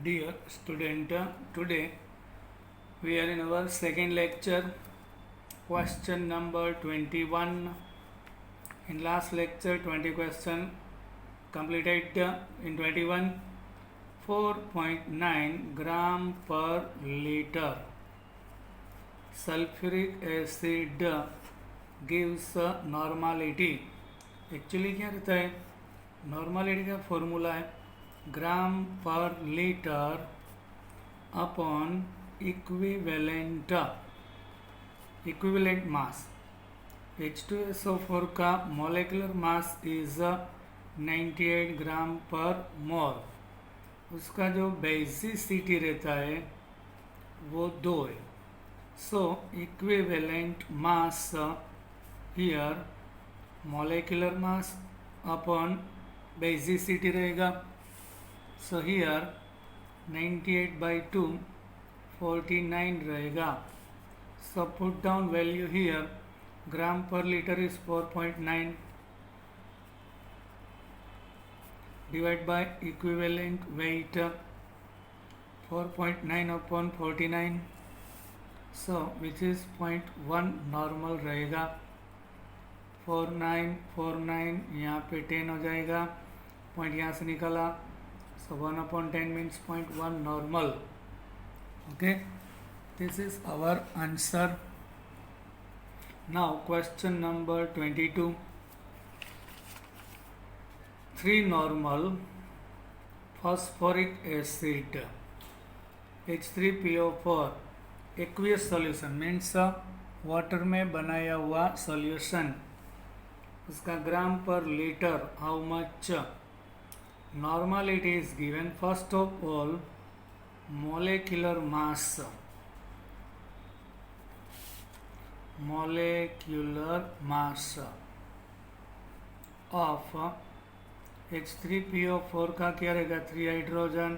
Dear student, today we are in our second lecture, question number 21. In last lecture, 20 question completed in 21. 4.9 gram per liter sulfuric acid gives normality. Actually क्या रहता है, normality का formula है ग्राम per litre upon equivalent mass. H2SO4 का molecular mass is 98 ग्राम पर मोल. उसका जो basicity रहता है वो 2 है. So equivalent mass here molecular mass upon basicity रहेगा. सो हियर 98/2 49 रहेगा. So put down value here. Gram per litre is 4.9 divided by equivalent weight 4.9 upon 49. So which is 0.1 normal रहेगा. 49 यहाँ पे 10 हो जाएगा. पॉइंट यहाँ से निकाला. So 1/10 means 0.1 normal. Okay, this is our answer. Now question number 22. 3 normal phosphoric acid H3PO4 aqueous solution means water में बनाया हुआ सॉल्यूशन. उसका ग्राम per litre how much. Normality is given. First of all molecular mass of H3PO4 का क्या रहेगा. 3 hydrogen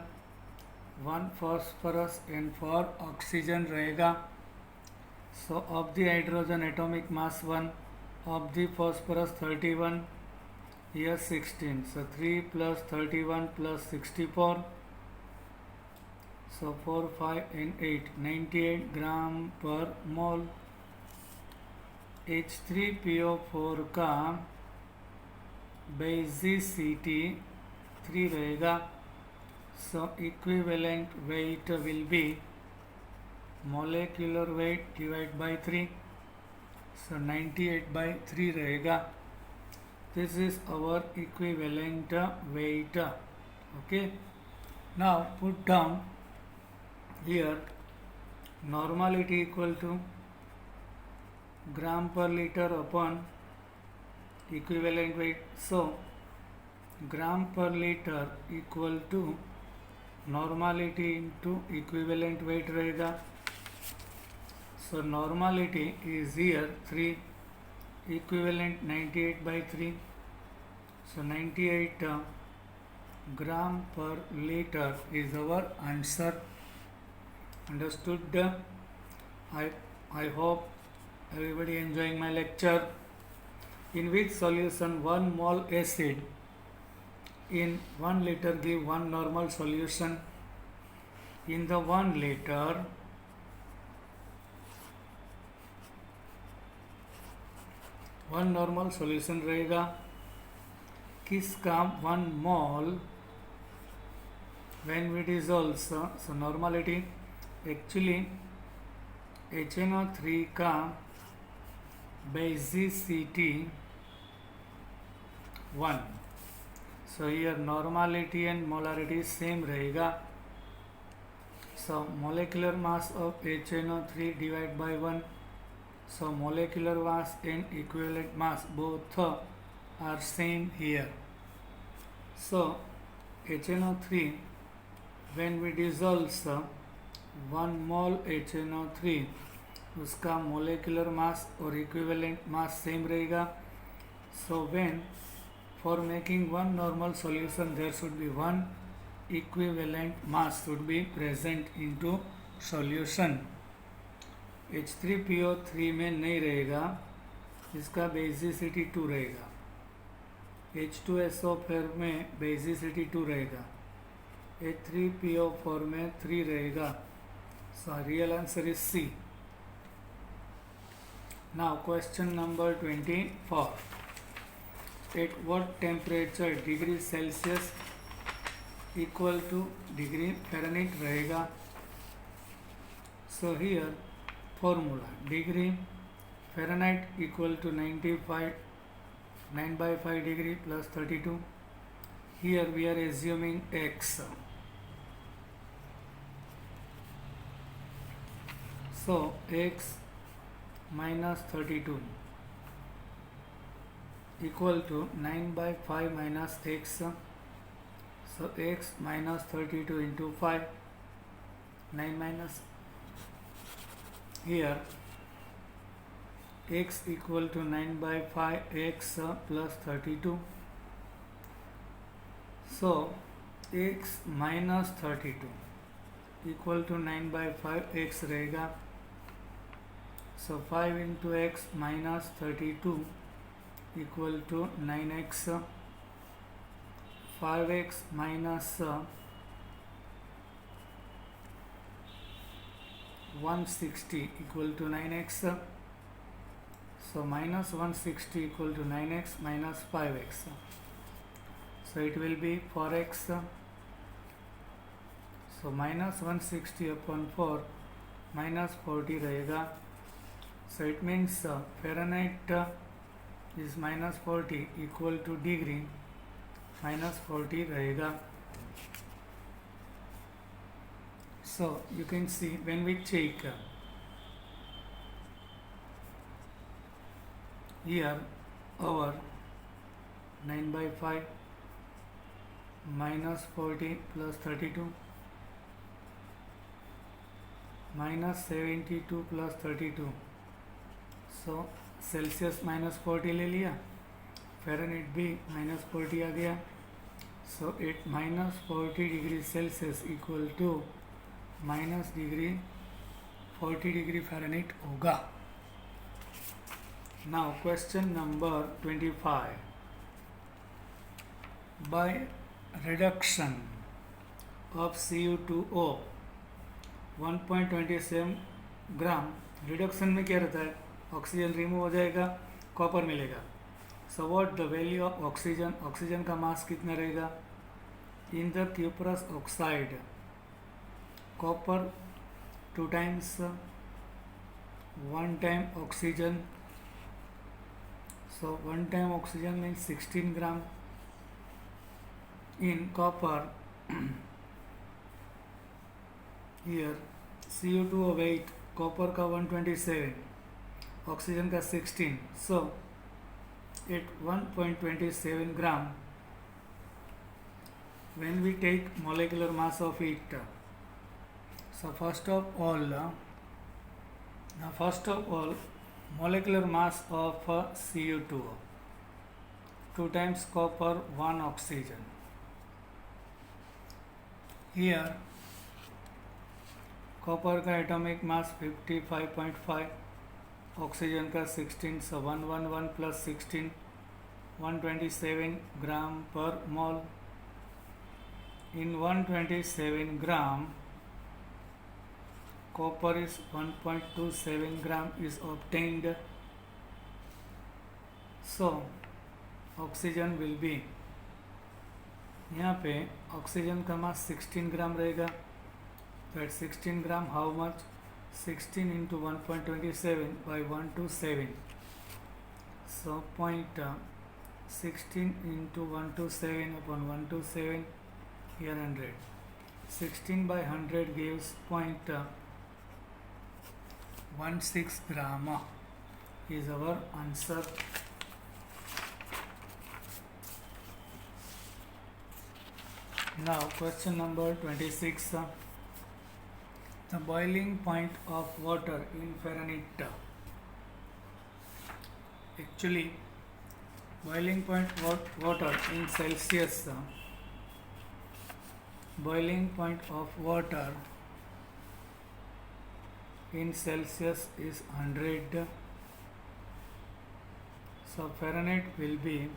1 phosphorus and 4 oxygen रहेगा. सो of the hydrogen atomic mass 1, of the phosphorus 31, here 16. So 3 plus 31 plus 64. So 4, 5 and 8. 98 gram per mole. H3PO4 का basicity 3 रहेगा. So equivalent weight will be molecular weight divide by 3. So 98/3 रहेगा. This is our equivalent weight. Okay, now put down here normality equal to gram per liter upon equivalent weight. So gram per liter equal to normality into equivalent weight रहेगा. So normality is here 3, equivalent 98/3. So 98 gram per liter is our answer. Understood? I hope everybody enjoying my lecture. In which solution 1 mole acid in 1 liter give 1 normal solution. In the 1 liter 1 normal solution रहेगा. किसका 1 mole when we dissolve. So normality actually HNO3 का basicity 1. So here normality and molarity same रहेगा. So molecular mass of HNO3 divided by 1. So molecular mass and equivalent mass both are same here. So HNO3 when we dissolve 1 mole HNO3 उसका molecular mass और equivalent mass same रहेगा. So when for making 1 normal solution there should be 1 equivalent mass should be present into solution. H3PO3 में नहीं रहेगा. इसका basicity 2 रहेगा. H2SO4 में basicity 2 रहेगा. H3PO4 में 3 रहेगा. So real answer is C. Now question number 24. At what temperature degree Celsius equal to degree Fahrenheit रहेगा? So here formula degree Fahrenheit equal to 95 9 by 5 degree plus 32. Here we are assuming x. So x minus 32 equal to 9 by 5 minus x. So x minus 32 into 5, 9 minus, here x equal to 9 by 5 x plus 32. So x minus 32 equal to 9 by 5 x रहेगा. So 5 into x minus 32 equal to 9x. 5x minus 160 equal to 9x. So minus 160 equal to 9x minus 5x. So it will be 4x. So minus 160 upon 4 minus 40 रहेगा. So it means Fahrenheit is minus 40 equal to degree minus 40 रहेगा. So you can see when we check here our 9 by 5 minus 40 plus 32 minus 72 plus 32. So Celsius minus 40 ले लिया, Fahrenheit भी minus 40 आ गया. So it minus 40 degree Celsius equal to minus degree 40 degree Fahrenheit होगा. Now question number 25. By reduction of CU2O 1.27 gram. Reduction में क्या रहता है? ऑक्सीजन रिमूव हो जाएगा, कॉपर मिलेगा. So what the value of oxygen? Oxygen का मास कितना रहेगा? In the cuprous oxide copper 2 times 1 time oxygen. So 1 time oxygen means 16 gram. In copper here CU2O weight copper का 127, ऑक्सीजन का 16. So at 1.27 gram when we take molecular mass of it. So first of all molecular mass of CU2O 2 times copper 1 oxygen. Here copper का atomic मास 55.5, oxygen का 16. सो 111 plus 16 127 ग्राम पर मोल. इन 127 ग्राम copper is 1.27 gram is obtained. So oxygen will be, यहाँ पे oxygen का मास 16 gram रहेगा. तो at 16 gram how much? 16 into 1.27 by 127. So 16 into 127 upon 127, here 100. 16 by 100 gives 0.16 gram is our answer. Now question number 26. The boiling point of water in Fahrenheit. Actually boiling point water in Celsius. Boiling point of water in Celsius is 100. So Fahrenheit will be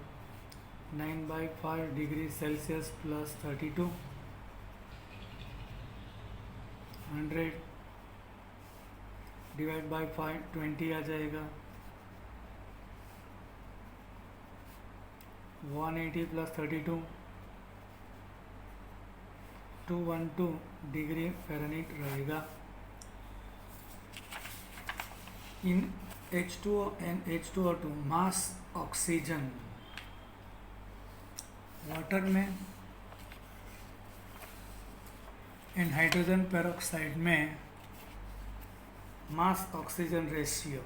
9 by 5 degrees Celsius plus 32. 100 divide by 5 20 आ जाएगा। 180 plus 32 212 degree Fahrenheit रहेगा। In H2O and H2O2 mass oxygen water में and hydrogen peroxide में mass oxygen ratio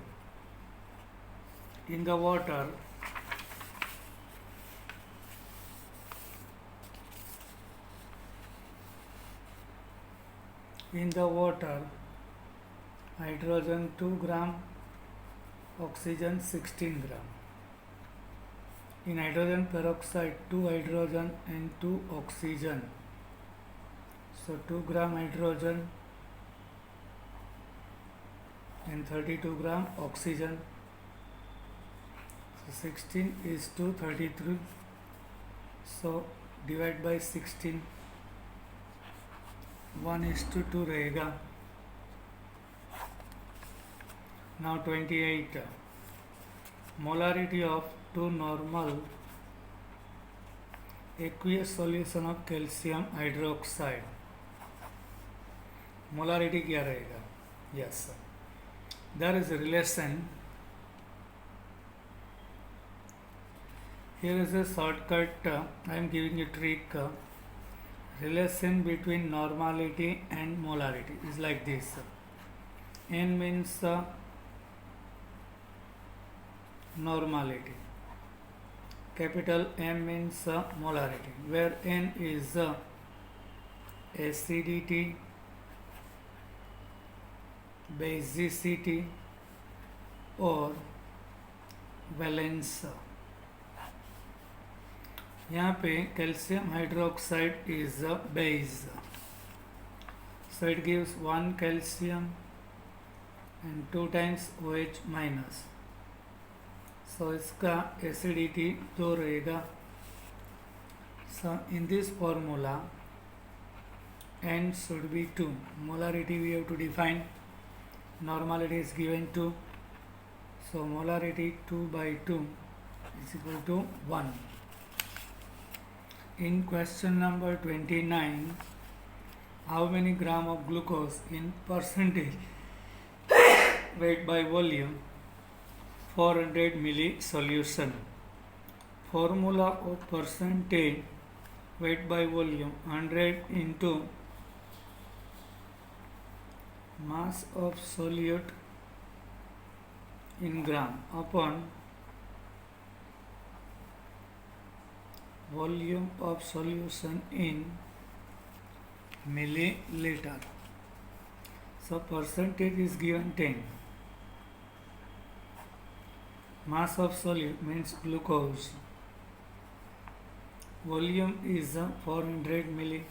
in the water hydrogen 2 gram oxygen 16 gram. In hydrogen peroxide 2 hydrogen and 2 oxygen, so 2 gram hydrogen and 32 gram oxygen, so 16 is to 33, so divide by 16, 1 is to 2 रहेगा। Now 28 molarity of 2 normal aqueous solution of calcium hydroxide, molarity क्या रहेगा? Yes, there is a relation. Here is a shortcut. I am giving you trick. Relation between normality and molarity is like this. N means normality, capital M means molarity, where N is acidity, basicity और valence. यहाँ पे calcium hydroxide is a base, so it gives 1 calcium and 2 times OH minus, so इसका acidity 2 रहेगा। so in this formula N should be 2, molarity we have to define, normality is given 2, so molarity 2 by 2 is equal to 1. In question number 29, how many gram of glucose in percentage weight by volume 400 milli solution? Formula of percentage weight by volume 100 into mass of solute in gram upon volume of solution in milliliter. So percentage is given 10. Mass of solute means glucose. Volume is 400 milli.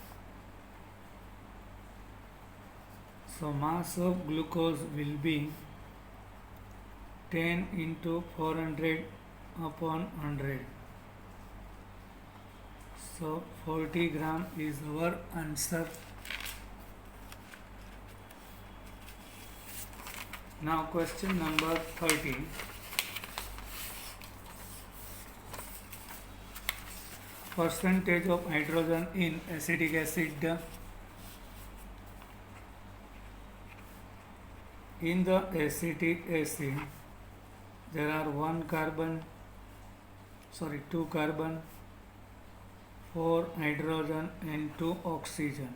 So mass of glucose will be 10 into 400 upon 100. So 40 gram is our answer. Now question number 30. Percentage of hydrogen in acetic acid. In the acetic acid there are 2 carbon, 4 hydrogen and 2 oxygen.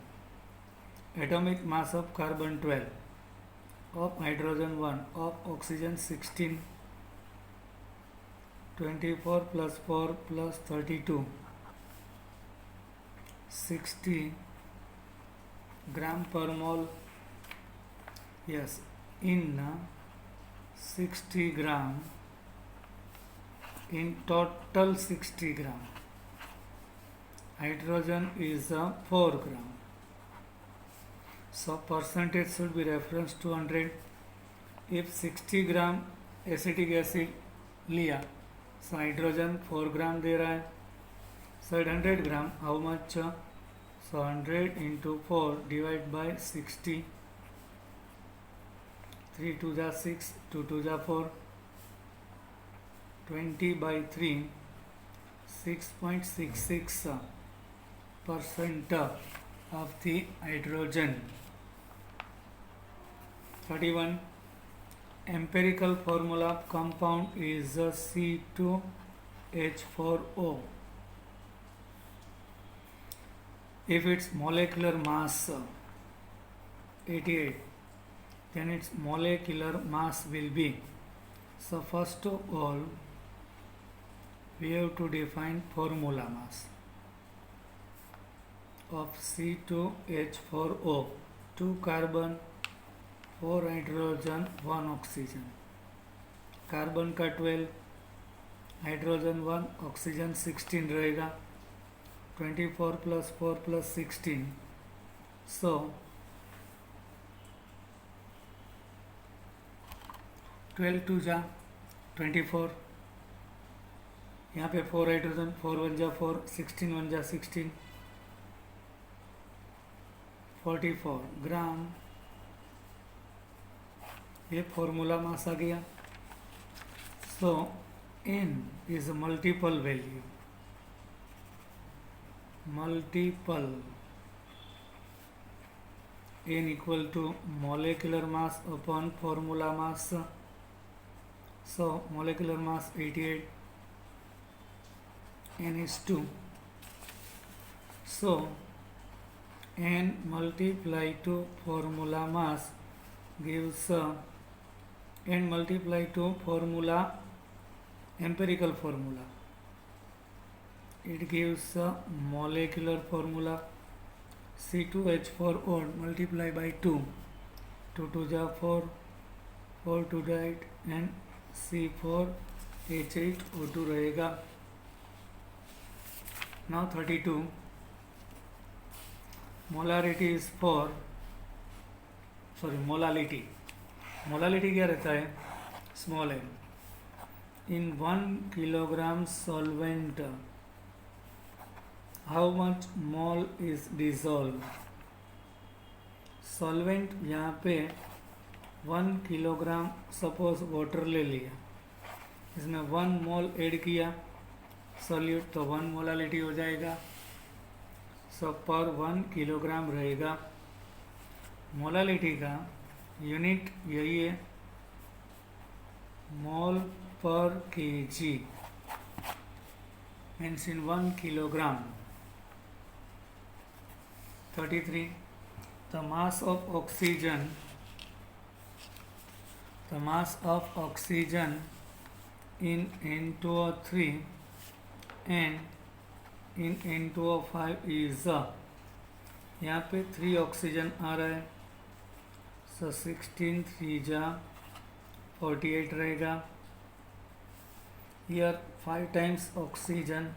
Atomic mass of carbon 12, of hydrogen 1, of oxygen 16. 24 plus 4 plus 32, 60 gram per mole. Yes, in 60 gram, in total 60 gram, hydrogen is 4 gram. So percentage should be reference to 100. If 60 gram acetic acid लिया, so hydrogen 4 gram दे रहा है, so 100 gram how much? So 100 into 4 divide by 60, 3 2 जा 6, 2 2 जा 4, 20 by 3, 6.66% of the hydrogen. 31. Empirical formula of compound is C2H4O. If its molecular mass 88, then its molecular mass will be. So first of all, we have to define formula mass of C2H4O. 2 carbon, 4 hydrogen, 1 oxygen. Carbon का 12, hydrogen 1, oxygen 16 रहेगा. 24 + 4 + 16, सो 12 2 जा 24, यहाँ पे 4 hydrogen, 4 1 जा 4, 16 1 जा 16, 44 ग्राम. ये formula mass आ गया. So n is multiple value, multiple n equal to molecular mass upon formula mass. So molecular mass 88, n is 2. So n multiply to formula mass gives n multiply to formula, empirical formula, it gives a molecular formula C2H4O multiply by 2, 2 2 जा 4, 4 2 जा 8 and C4H8O2 रहेगा. Now 32, molarity is 4, molality. Molality क्या रहता है? Small m. In 1 kilogram solvent how much mole is dissolve. Solvent यहाँ पे 1 kilogram suppose water ले लिया, इसमें 1 मोल ऐड किया सॉल्यूट, तो 1 मोलालिटी हो जाएगा. सो पर 1 किलोग्राम रहेगा. मोलालिटी का यूनिट यही है, मोल पर KG, means in 1 kilogram. 33, the mass of oxygen, the mass of oxygen in N2O3 and in N2O5 is, यहाँ पे 3 ऑक्सीजन आ रहा है. सो 16 3 जा 48 रहेगा. हियर 5 टाइम्स ऑक्सीजन,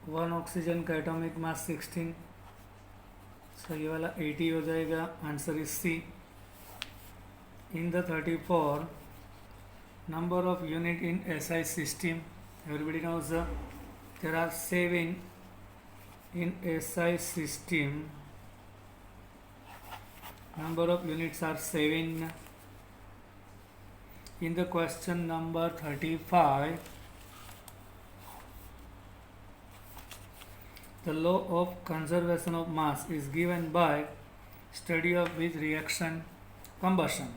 1 ऑक्सीजन का एटॉमिक मास 16, सो ये वाला 80 हो जाएगा. Answer is C. In the 34, number of unit in SI system, everybody knows there are 7 in SI system. Number of units are 7. In the question number 35, the law of conservation of mass is given by study of which reaction? Combustion.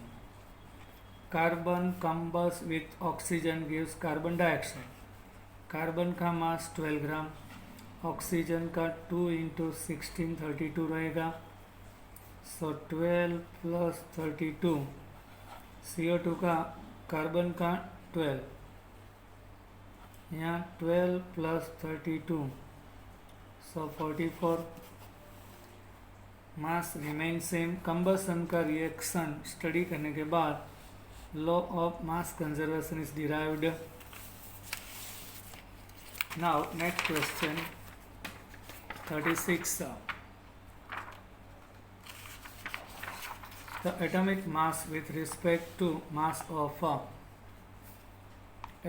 Carbon combusts with oxygen gives carbon dioxide. Carbon का मास 12 ग्राम, oxygen का 2 × 16 32 रहेगा. सो 12 + 32, CO2 का carbon का 12, यहाँ 12 + 32, सो 44. मास remain same. Combustion का reaction study करने के बाद law of mass conservation is derived. Now next question 36. The atomic mass with respect to mass of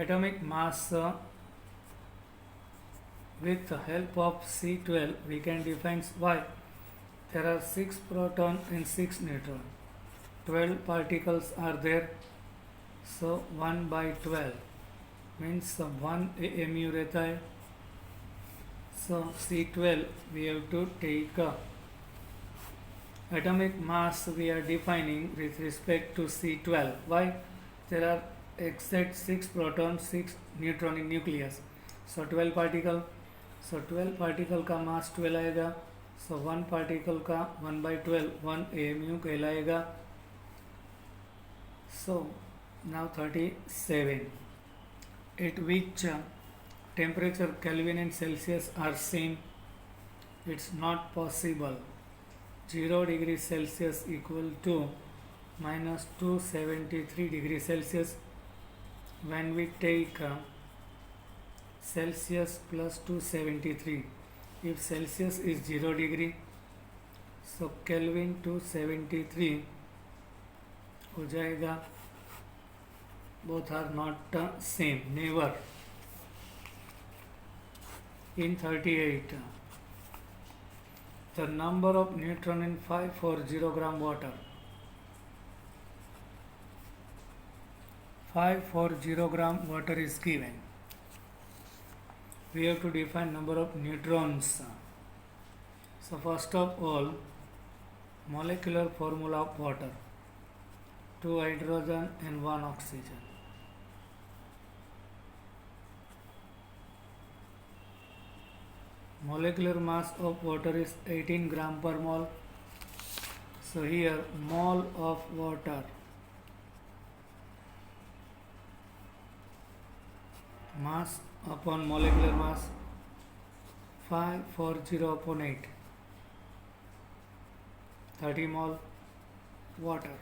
atomic mass with the help of C12 we can define why there are 6 proton and 6 neutron. 12 particles are there, so 1 by 12 means 1 mu रहता है. So C12 we have to take atomic mass we are defining with respect to C12. Why? There are exact 6 protons, 6 neutron in nucleus. So 12 particle. So 12 particle का mass 12 आएगा. So 1 particle का 1 by 12 1 AMU कहलाएगा. So now 37. At which temperature Kelvin and Celsius are same? It's not possible. 0 degree Celsius equal to minus 273 degree Celsius. When we take Celsius plus 273, if Celsius is 0 degree, so Kelvin 273 हो जाएगा. Both are not same, never. In 38, the number of neutron in 540 gram water. 540 gram water is given. We have to define number of neutrons. So first of all, molecular formula of water: 2 hydrogen and 1 oxygen. Molecular mass of water is 18 gram per mole. So here mole of water mass upon molecular mass 540 upon 8, 30 mole water.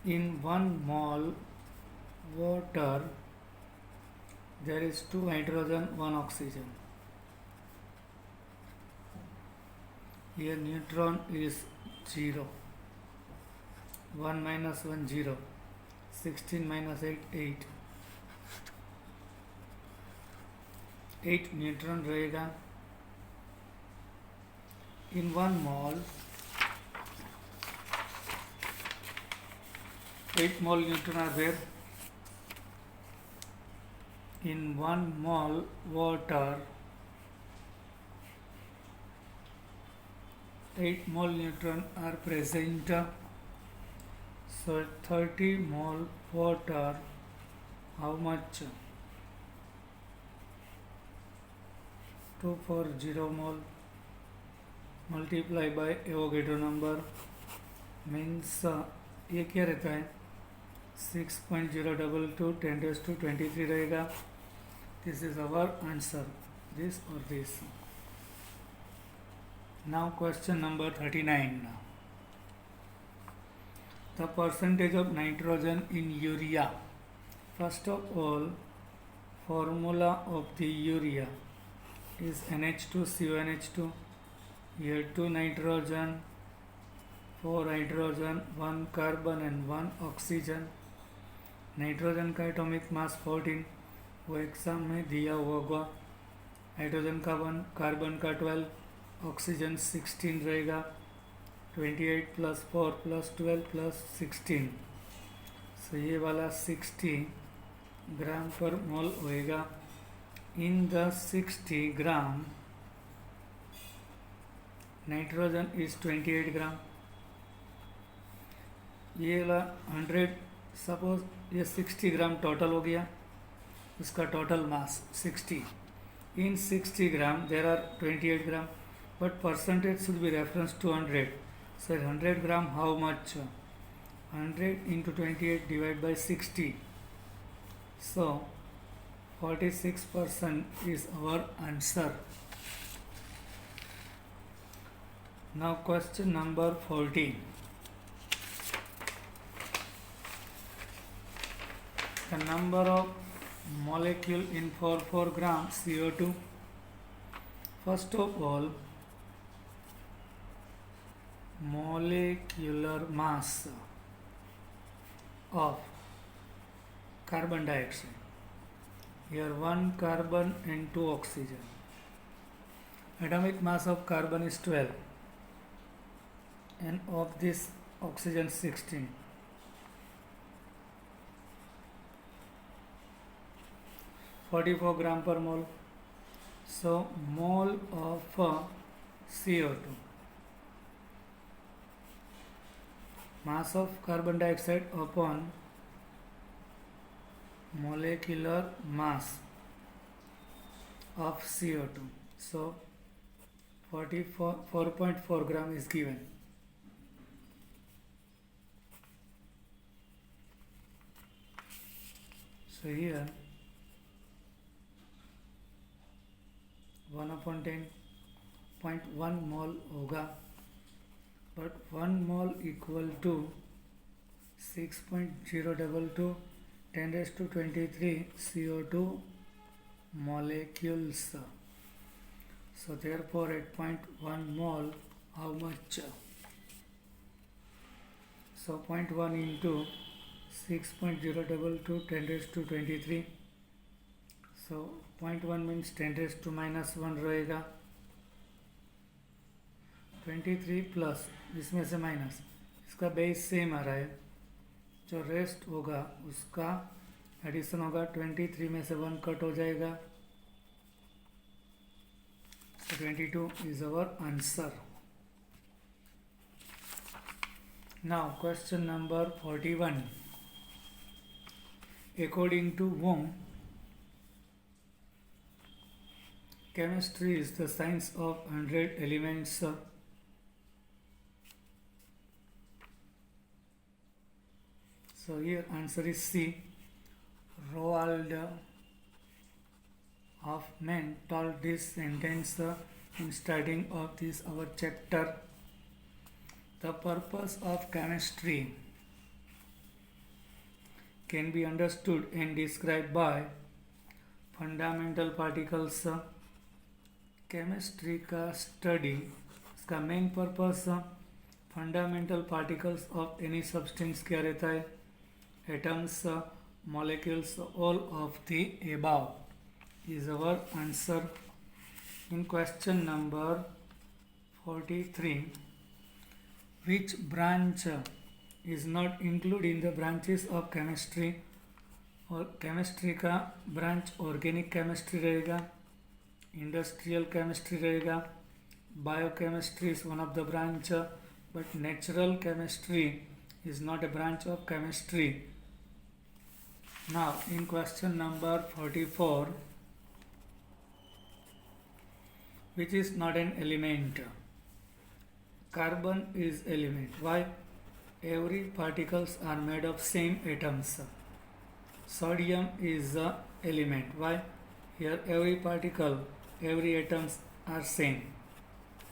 In 1 mole water there is 2 hydrogen, 1 oxygen. Here neutron is 0. 1 minus 1 0. 16 minus 8 8. 8 neutron रहेगा. In 1 mole 8 mole neutron are there. In 1 mole water 8 mole neutron are present. So 30 mole water, how much? 240 mole multiply by Avogadro number means ये क्या रहता है 6.022 10⁻23 रहेगा. This is our answer, this or this. Now question number 39. The percentage of nitrogen in urea. First of all, formula of the urea is NH2CONH2. Here 2 nitrogen, 4 hydrogen, 1 carbon and 1 oxygen. Nitrogen का atomic मास 14, वो exam में दिया होगा. Hydrogen का 1, carbon का 12, oxygen 16 रहेगा. 28 plus 4 plus 12 plus 16. So ये वाला 60 ग्राम पर मोल होएगा. In the 60 gram nitrogen is 28 ग्राम. ये वाला 100, सपोज ये 60 ग्राम टोटल हो गया. इसका total mass 60. In 60 gram there are 28 gram, but percentage should be reference to 100. So 100 gram how much? 100 into 28 divided by 60. So 46% is our answer. Now question number 14. The number of molecule in 4 gram CO2. First of all, molecular mass of carbon dioxide. Here 1 carbon and 2 oxygen. Atomic mass of carbon is 12, and of this oxygen 16. 44 gram per mole. So mole of CO2. Mass of carbon dioxide upon molecular mass of CO2. So 4.4 gram is given. So here 1/10.1 mole होगा, but 1 mole equal to 6.022 10 raised to 23 CO2 molecules. So therefore 8.1 mole, how much? So 0.1 into 6.022 10 raised to 23. So 0.1 means 10 raised to -1 रहेगा. 23 plus इसमें से minus, इसका base same आ रहा है, जो rest होगा उसका एडिशन होगा. 23 में से 1 कट हो जाएगा. So 22 is our answer. Now question number 41. According to whom chemistry is the science of 100 elements. So here answer is C. Roald Hoffman told this sentence in starting of this our chapter. The purpose of chemistry can be understood and described by fundamental particles. Chemistry का study, इसका main purpose fundamental particles of any substance क्या रहता है? Atoms, molecules, all of the above is our answer. In question number 43, which branch is not included in the branches of chemistry? और chemistry का branch organic chemistry रहेगा, industrial chemistry रहेगा, biochemistry is one of the branch, but natural chemistry is not a branch of chemistry. Now in question number 44, which is not an element? Carbon is element. Why? Every particles are made of same atoms. Sodium is a element. Why? Here every particle, every atoms are same.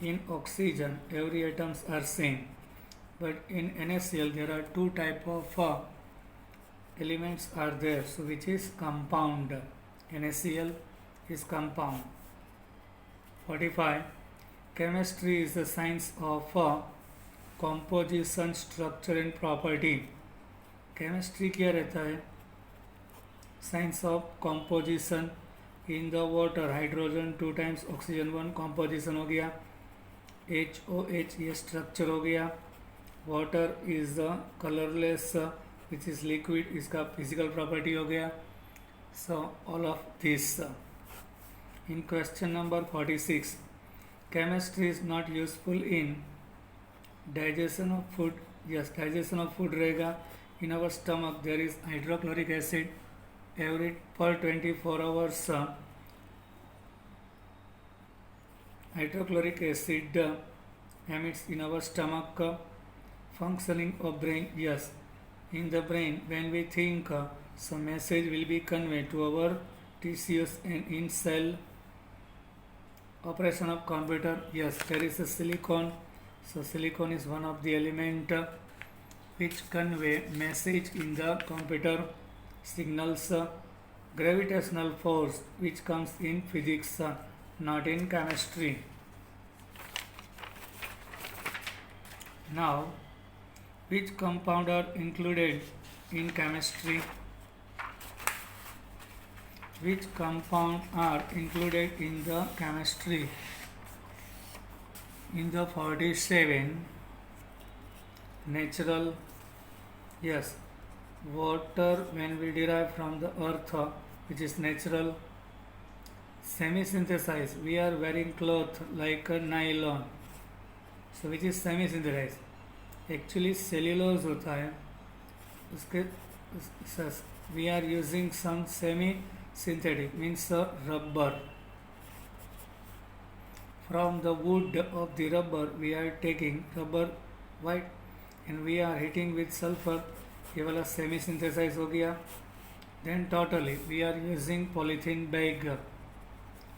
In oxygen every atoms are same, but in NaCl there are two type of elements are there, so which is compound. NaCl is compound. 45, chemistry is the science of composition, structure and property. chemistry क्या रहता है? science of composition. in the water hydrogen 2 times oxygen 1 composition हो गया. HOH ये structure हो गया. water is the colorless which is liquid, इसका physical property हो गया. so all of this. in question number 46, chemistry is not useful in digestion of food. yes, digestion of food रहेगा. in our stomach there is hydrochloric acid. every per 24 hours hydrochloric acid emits in our stomach. functioning of brain, yes, in the brain when we think some message will be conveyed to our tissues and in cell. operation of computer, yes, there is a silicon. so silicon is one of the element which convey message in the computer. signals, gravitational force which comes in physics, not in chemistry. Now which compound are included in chemistry? which compound are included in the chemistry? in the 47, natural. Yes, water when we derive from the earth, which is natural. Semi-synthesized, we are wearing cloth like a nylon, so which is semi-synthesized. Actually cellulose होता है उसके we are using some semi-synthetic means rubber. From the wood of the rubber we are taking rubber white and we are heating with sulfur. ये वाला semi-synthesized हो गया. Then totally we are using polythene bag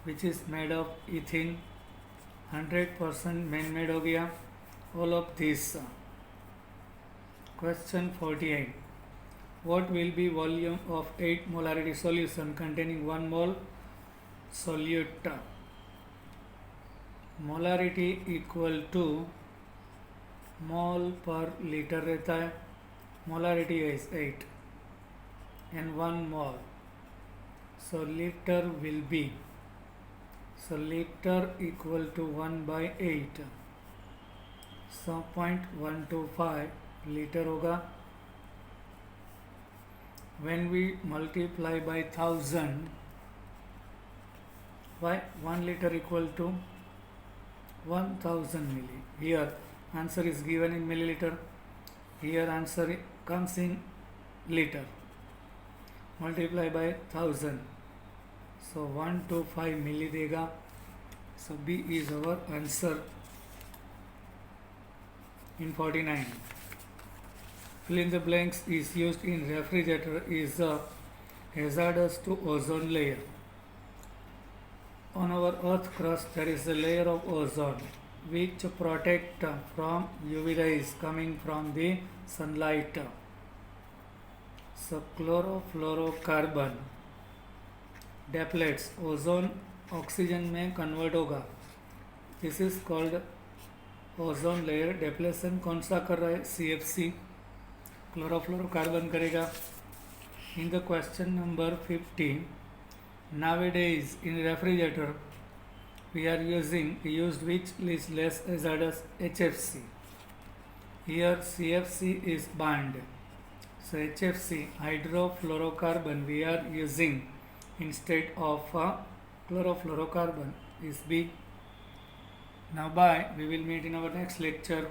which is made of ethene. 100% man-made हो गया. All of this. Question 48. What will be volume of 8 molarity solution containing 1 mole solute? Molarity equal to mole per liter रहता है. Molarity is 8 and 1 mole. So liter will be, so liter equal to 1 by 8. So 0.125 liter होगा. When we multiply by 1000, why 1 liter equal to 1000 milli. Here answer is given in milliliter. Here answer comes in liter. Multiply by 1000. So 125 milli देगा. So B is our answer in 49. Fill in the blanks is used in refrigerator is hazardous to ozone layer. On our earth crust there is a layer of ozone which protect from UV rays coming from the sunlight. So chlorofluorocarbon depletes ozone oxygen में convert होगा. This is called ozone layer depletion. कौन सा कर रहा है? CFC chlorofluorocarbon करेगा. In the question number 50, nowadays in refrigerator we are used which is less hazardous? HFC. Here CFC is banned. So HFC hydrofluorocarbon we are using instead of chlorofluorocarbon is B. Now bye. We will meet in our next lecture.